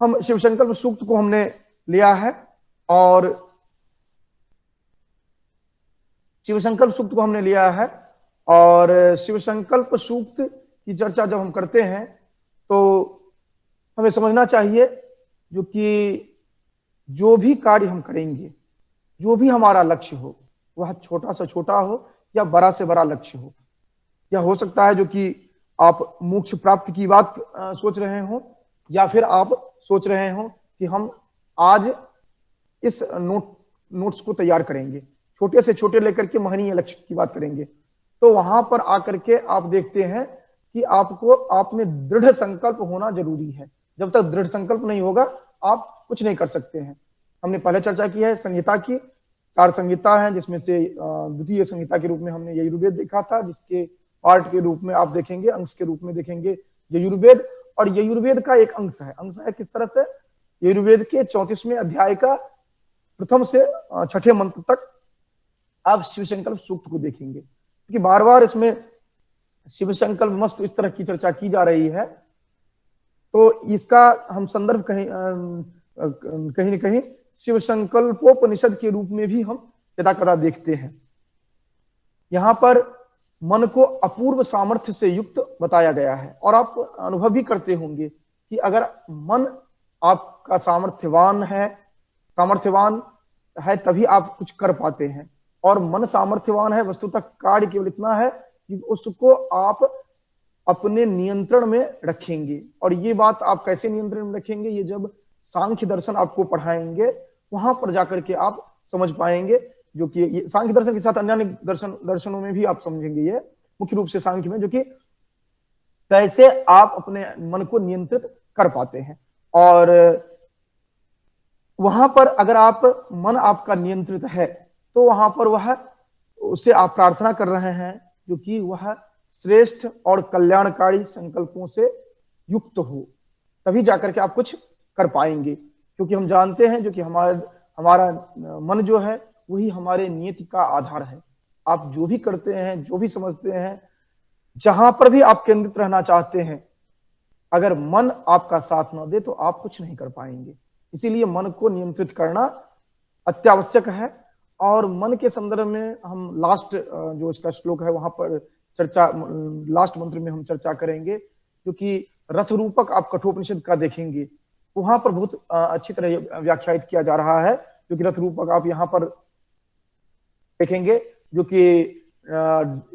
हम शिव संकल्प सूक्त को हमने लिया है और शिव संकल्प सूक्त को हमने लिया है और शिव संकल्प सूक्त की चर्चा जब हम करते हैं तो हमें समझना चाहिए जो कि जो भी कार्य हम करेंगे, जो भी हमारा लक्ष्य हो, वह छोटा से छोटा हो या बड़ा से बड़ा लक्ष्य हो। यह हो सकता है जो कि आप मोक्ष प्राप्ति की बात सोच रहे हो, या फिर आप सोच रहे हो कि हम आज इस नोट्स को तैयार करेंगे, छोटे से छोटे लेकर के महनीय लक्ष्य की बात करेंगे। तो वहां पर आकर के आप देखते हैं कि आपको आप में दृढ़ संकल्प होना जरूरी है। जब तक दृढ़ संकल्प नहीं होगा आप कुछ नहीं कर सकते हैं। हमने पहले चर्चा की है संहिता की, 4 संहिता है, जिसमें से द्वितीय संहिता के रूप में हमने यजुर्वेद देखा था, जिसके पार्ट के रूप में आप देखेंगे, अंश के रूप में देखेंगे यजुर्वेद। और यजुर्वेद का एक अंश है किस तरह से, यजुर्वेद के 34वें अध्याय का प्रथम से 6ठे मंत्र तक आप शिव संकल्प सूक्त को देखेंगे, क्योंकि बार बार इसमें शिव संकल्प मस्त इस तरह की चर्चा की जा रही है। तो इसका हम संदर्भ कहीं न कहीं शिव संकल्पोपनिषद के रूप में भी हम यदा कदा देखते हैं। यहां पर मन को अपूर्व सामर्थ्य से युक्त बताया गया है, और आप अनुभव भी करते होंगे कि अगर मन आपका सामर्थ्यवान है तभी आप कुछ कर पाते हैं। और मन सामर्थ्यवान है, वस्तुतः कार्य केवल इतना है कि उसको आप अपने नियंत्रण में रखेंगे। और ये बात आप कैसे नियंत्रण में रखेंगे, ये जब सांख्य दर्शन आपको पढ़ाएंगे वहां पर जाकर के आप समझ पाएंगे, जो कि सांख्य दर्शन के साथ अन्य दर्शनों में भी आप समझेंगे। ये मुख्य रूप से सांख्य में, जो कि कैसे आप अपने मन को नियंत्रित कर पाते हैं। और वहां पर अगर मन आपका नियंत्रित है तो वहां पर वह उसे आप प्रार्थना कर रहे हैं जो कि वह श्रेष्ठ और कल्याणकारी संकल्पों से युक्त हो, तभी जाकर के आप कुछ कर पाएंगे। क्योंकि हम जानते हैं जो कि हमारा मन जो है वही हमारे नियति का आधार है। आप जो भी करते हैं, जो भी समझते हैं, जहां पर भी आप केंद्रित रहना चाहते हैं, अगर मन आपका साथ ना दे तो आप कुछ नहीं कर पाएंगे। इसीलिए मन को नियंत्रित करना अत्यावश्यक है। और मन के संदर्भ में हम लास्ट जो इसका श्लोक है वहां पर चर्चा, लास्ट मंत्र में हम चर्चा करेंगे, क्योंकि रथ रूपक आप कठोपनिषद का देखेंगे, वहां पर बहुत अच्छी तरह व्याख्यायित किया जा रहा है। जो कि रथ रूपक आप यहाँ पर देखेंगे, जो कि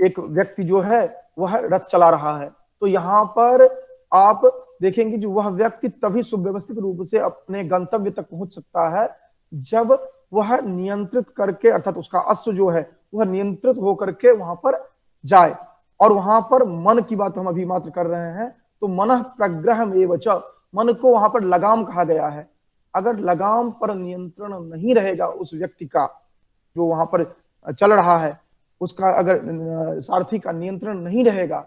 एक व्यक्ति जो है वह रथ चला रहा है, तो यहाँ पर आप देखेंगे जो वह व्यक्ति तभी सुव्यवस्थित रूप से अपने गंतव्य तक पहुंच सकता है जब वह नियंत्रित करके, अर्थात उसका अश्व जो है वह नियंत्रित होकर के वहां पर जाए। और वहां पर मन की बात हम अभी मात्र कर रहे हैं, तो मन प्रग्रह एव च, मन को वहां पर लगाम कहा गया है। अगर लगाम पर नियंत्रण नहीं रहेगा उस व्यक्ति का जो वहां पर चल रहा है, उसका अगर सारथी का नियंत्रण नहीं रहेगा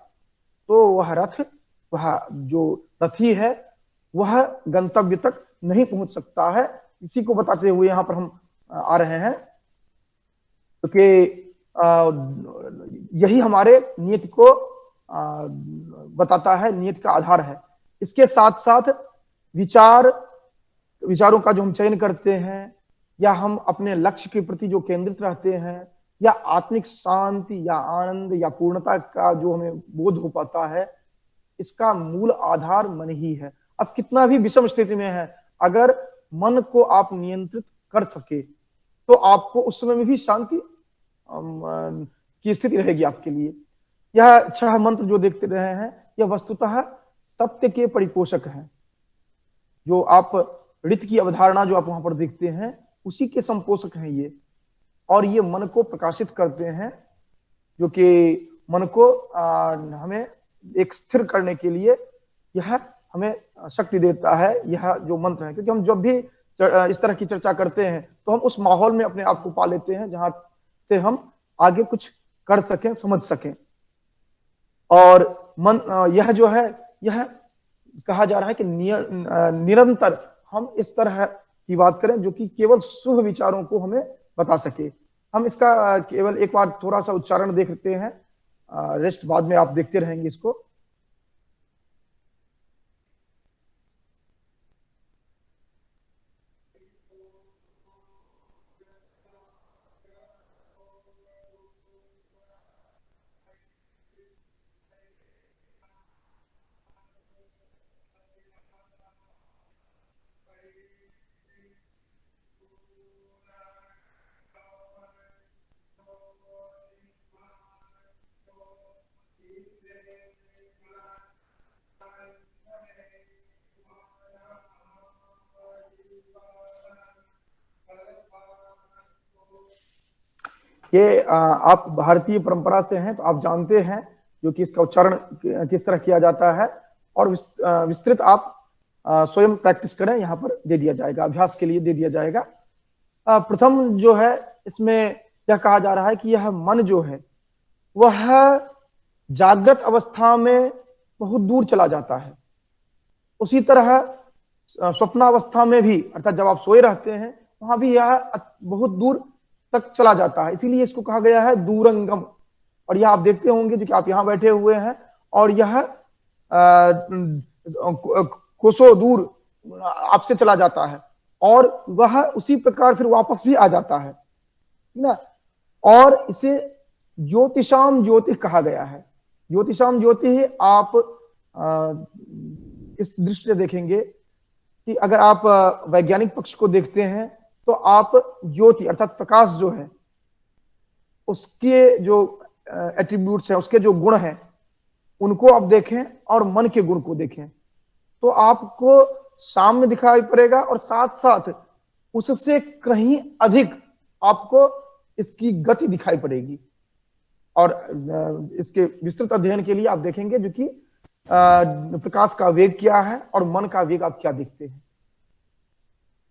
तो वह रथ, वह जो रथी है वह गंतव्य तक नहीं पहुंच सकता है। इसी को बताते हुए यहाँ पर हम आ रहे हैं, क्योंकि यही हमारे नियत को बताता है, नियत का आधार है। इसके साथ साथ विचारों का जो हम चयन करते हैं, या हम अपने लक्ष्य के प्रति जो केंद्रित रहते हैं, या आत्मिक शांति या आनंद या पूर्णता का जो हमें बोध हो पाता है, इसका मूल आधार मन ही है। अब कितना भी विषम स्थिति में है, अगर मन को आप नियंत्रित कर सके तो आपको उस समय में भी शांति की स्थिति रहेगी आपके लिए। यह 6 मंत्र जो देखते रहे हैं, यह वस्तुतः सत्य के परिपोषक हैं। जो आप ऋत की अवधारणा जो आप वहां पर देखते हैं, उसी के संपोषक हैं ये। और ये मन को प्रकाशित करते हैं, जो कि मन को हमें एक स्थिर करने के लिए यह हमें शक्ति देता है, यह जो मंत्र है। क्योंकि हम जब भी इस तरह की चर्चा करते हैं तो हम उस माहौल में अपने आप को पा लेते हैं जहां से हम आगे कुछ कर सकें, समझ सकें। और मन यह जो है, यह कहा जा रहा है कि निरंतर हम इस तरह की बात करें जो कि केवल शुभ विचारों को हमें बता सके। हम इसका केवल एक बार थोड़ा सा उच्चारण देखते हैं, रेस्ट बाद में आप देखते रहेंगे इसको। ये आप भारतीय परंपरा से हैं तो आप जानते हैं जो कि इसका उच्चारण किस तरह किया जाता है, और विस्तृत आप स्वयं प्रैक्टिस करें, यहाँ पर दे दिया जाएगा, अभ्यास के लिए दे दिया जाएगा। प्रथम जो है इसमें यह कहा जा रहा है कि यह मन जो है वह जागृत अवस्था में बहुत दूर चला जाता है, उसी तरह स्वप्नावस्था में भी, अर्थात जब आप सोए रहते हैं वहां भी यह बहुत दूर तक चला जाता है, इसीलिए इसको कहा गया है दूरंगम। और यह आप देखते होंगे जो कि आप यहां बैठे हुए हैं और यह कोसों दूर आपसे चला जाता है और वह उसी प्रकार फिर वापस भी आ जाता है ना। और इसे ज्योतिषाम ज्योति कहा गया है। ज्योतिषाम ज्योति ही आप इस दृष्टि से देखेंगे कि अगर आप वैज्ञानिक पक्ष को देखते हैं तो आप ज्योति अर्थात प्रकाश जो है उसके जो एट्रीब्यूट्स हैं, उसके जो गुण हैं, उनको आप देखें और मन के गुण को देखें तो आपको सामने दिखाई पड़ेगा और साथ साथ उससे कहीं अधिक आपको इसकी गति दिखाई पड़ेगी। और इसके विस्तृत अध्ययन के लिए आप देखेंगे जो कि प्रकाश का वेग क्या है और मन का वेग आप क्या देखते हैं,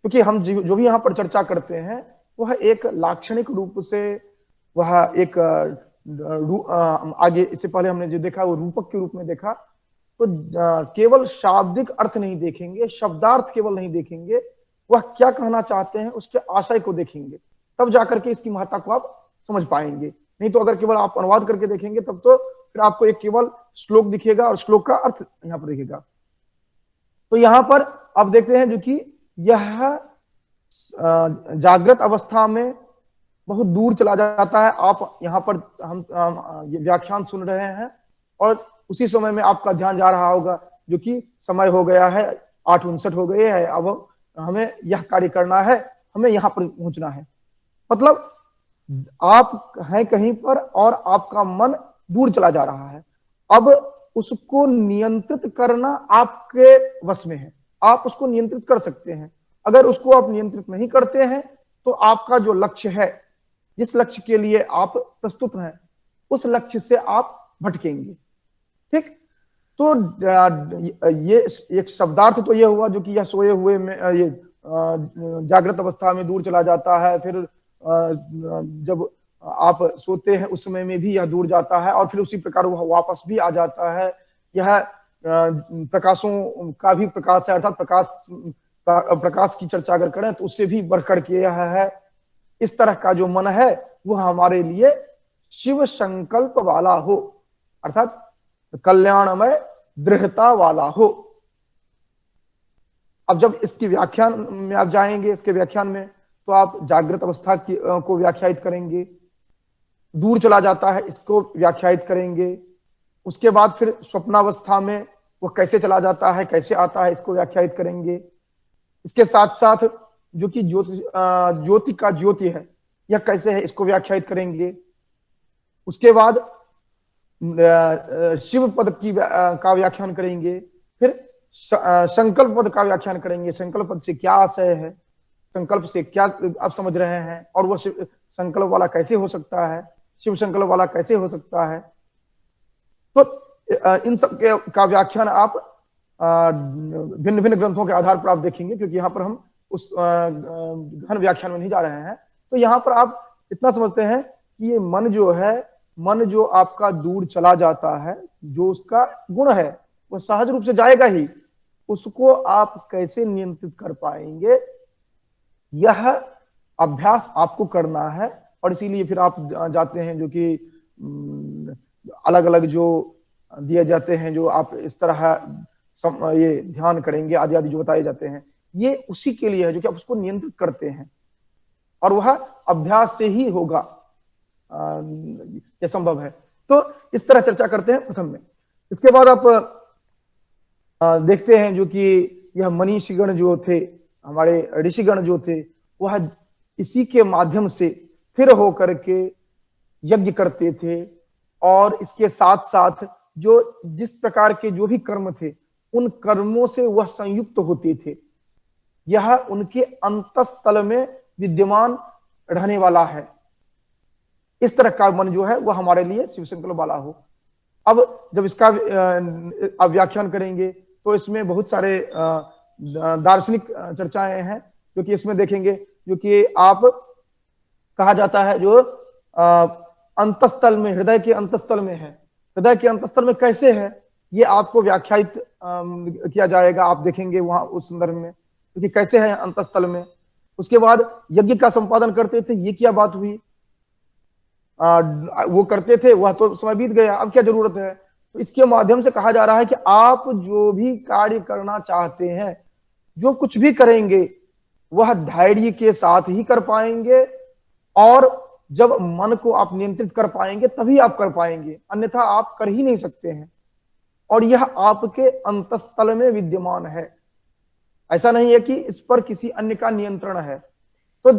क्योंकि हम जो भी यहां पर चर्चा करते हैं वह एक लाक्षणिक रूप से, वह एक आगे इससे पहले हमने जो देखा वो रूपक के रूप में देखा, तो केवल शाब्दिक अर्थ नहीं देखेंगे, शब्दार्थ केवल नहीं देखेंगे, वह क्या कहना चाहते हैं उसके आशय को देखेंगे, तब जाकर के इसकी महत्ता को आप समझ पाएंगे। नहीं तो अगर केवल आप अनुवाद करके देखेंगे तब तो फिर आपको एक केवल श्लोक दिखेगा और श्लोक का अर्थ यहां पर दिखेगा। तो यहां पर आप देखते हैं जो कि यह जागृत अवस्था में बहुत दूर चला जाता है। आप यहाँ पर हम ये व्याख्यान सुन रहे हैं और उसी समय में आपका ध्यान जा रहा होगा जो कि समय हो गया है 8:59 हो गए है, अब हमें यह कार्य करना है, हमें यहाँ पर पहुंचना है। मतलब आप हैं कहीं पर और आपका मन दूर चला जा रहा है, अब उसको नियंत्रित करना आपके वश में है, आप उसको नियंत्रित कर सकते हैं। अगर उसको आप नियंत्रित नहीं करते हैं तो आपका जो लक्ष्य है, जिस लक्ष्य के लिए आप प्रस्तुत हैं, उस लक्ष्य से आप भटकेंगे। ठीक, तो ये एक शब्दार्थ तो ये हुआ जो कि यह सोए हुए में ये जागृत अवस्था में दूर चला जाता है, फिर जब आप सोते हैं उस समय में भी यह दूर जाता है और फिर उसी प्रकार वह वापस भी आ जाता है। यह प्रकाशों का भी प्रकाश है, अर्थात प्रकाश की चर्चा अगर करें तो उससे भी बढ़कर के यह है। इस तरह का जो मन है वह हमारे लिए शिव संकल्प वाला हो, अर्थात कल्याणमय दृढ़ता वाला हो। अब जब इसकी व्याख्यान में आप जाएंगे, इसके व्याख्यान में, तो आप जागृत अवस्था को व्याख्यायित करेंगे, दूर चला जाता है इसको व्याख्यायित करेंगे, उसके बाद फिर स्वप्नावस्था में वह कैसे चला जाता है, कैसे आता है, इसको व्याख्यायित करेंगे। इसके साथ साथ जो कि ज्योति का ज्योति है यह कैसे है, इसको व्याख्यायित करेंगे। उसके बाद शिव पद की का व्याख्यान करेंगे, फिर संकल्प पद का व्याख्यान करेंगे, संकल्प पद से क्या आशय है, संकल्प से क्या आप समझ रहे हैं, और वह संकल्प वाला कैसे हो सकता है, शिव संकल्प वाला कैसे हो सकता है। तो इन सब का व्याख्यान आप भिन्न भिन्न ग्रंथों के आधार पर आप देखेंगे, क्योंकि यहाँ पर हम उस गहन व्याख्यान में नहीं जा रहे हैं। तो यहाँ पर आप इतना समझते हैं कि ये मन जो है, मन जो आपका दूर चला जाता है, जो उसका गुण है वह सहज रूप से जाएगा ही, उसको आप कैसे नियंत्रित कर पाएंगे, यह अभ्यास आपको करना है। और इसीलिए फिर आप जाते हैं जो कि अलग अलग जो दिए जाते हैं, जो आप इस तरह ये ध्यान करेंगे आदि आदि जो बताए जाते हैं, ये उसी के लिए है जो कि आप उसको नियंत्रित करते हैं, और वह अभ्यास से ही होगा, यह संभव है। तो इस तरह चर्चा करते हैं प्रथम में। इसके बाद आप देखते हैं जो कि यह मनीषीगण जो थे, हमारे ऋषिगण जो थे, वह इसी के माध्यम से स्थिर होकर के यज्ञ करते थे, और इसके साथ साथ जो जिस प्रकार के जो भी कर्म थे, उन कर्मों से वह संयुक्त होते थे। यह उनके अंतस्तल में विद्यमान रहने वाला है। इस तरह का मन जो है वह हमारे लिए शिव संकल्प वाला हो। अब जब इसका आप व्याख्यान करेंगे तो इसमें बहुत सारे दार्शनिक चर्चाएं हैं जो कि इसमें देखेंगे, जो कि आप कहा जाता है जो अंतस्थल में, हृदय के अंतस्थल में है। हृदय के अंतस्थल में कैसे है, ये आपको व्याख्यायित किया जाएगा, आप देखेंगे वहां उस संदर्भ में, क्योंकि कैसे है अंतस्थल में। उसके बाद यज्ञ का संपादन करते थे, ये क्या बात हुई, वो करते थे, वह तो समय बीत गया, अब क्या जरूरत है। तो इसके माध्यम से कहा जा रहा है कि आप जो भी कार्य करना चाहते हैं, जो कुछ भी करेंगे, वह धैर्य के साथ ही कर पाएंगे, और जब मन को आप नियंत्रित कर पाएंगे तभी आप कर पाएंगे, अन्यथा आप कर ही नहीं सकते हैं। और यह आपके अंतस्थल में विद्यमान है, ऐसा नहीं है कि इस पर किसी अन्य का नियंत्रण है। तो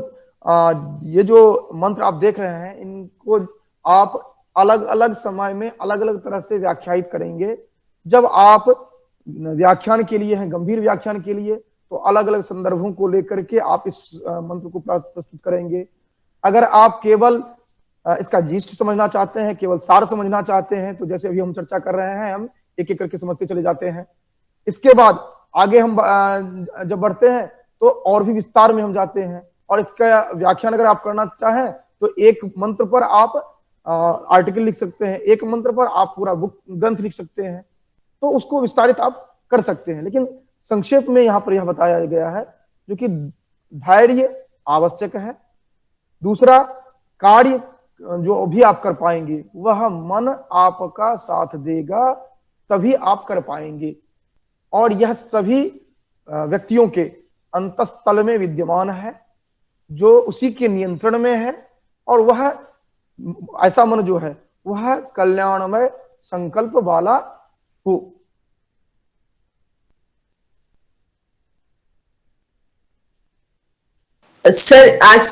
ये जो मंत्र आप देख रहे हैं, इनको आप अलग अलग समय में अलग अलग तरह से व्याख्यायित करेंगे। जब आप व्याख्यान के लिए हैं, गंभीर व्याख्यान के लिए, तो अलग अलग संदर्भों को लेकर के आप इस मंत्र को प्रस्तुत करेंगे। अगर आप केवल इसका जीस्ट समझना चाहते हैं, केवल सार समझना चाहते हैं, तो जैसे अभी हम चर्चा कर रहे हैं, हम एक एक करके समझते चले जाते हैं। इसके बाद आगे हम जब बढ़ते हैं तो और भी विस्तार में हम जाते हैं, और इसका व्याख्यान अगर आप करना चाहें तो एक मंत्र पर आप आर्टिकल लिख सकते हैं, एक मंत्र पर आप पूरा बुक ग्रंथ लिख सकते हैं, तो उसको विस्तारित आप कर सकते हैं। लेकिन संक्षेप में यहां पर यह बताया गया है जो कि धैर्य आवश्यक है। दूसरा, कार्य जो भी आप कर पाएंगे वह मन आपका साथ देगा, तभी आप कर पाएंगे। और यह सभी व्यक्तियों के अंतस्थल में विद्यमान है, जो उसी के नियंत्रण में है, और वह ऐसा मन जो है वह कल्याणमय संकल्प वाला हो। सर आज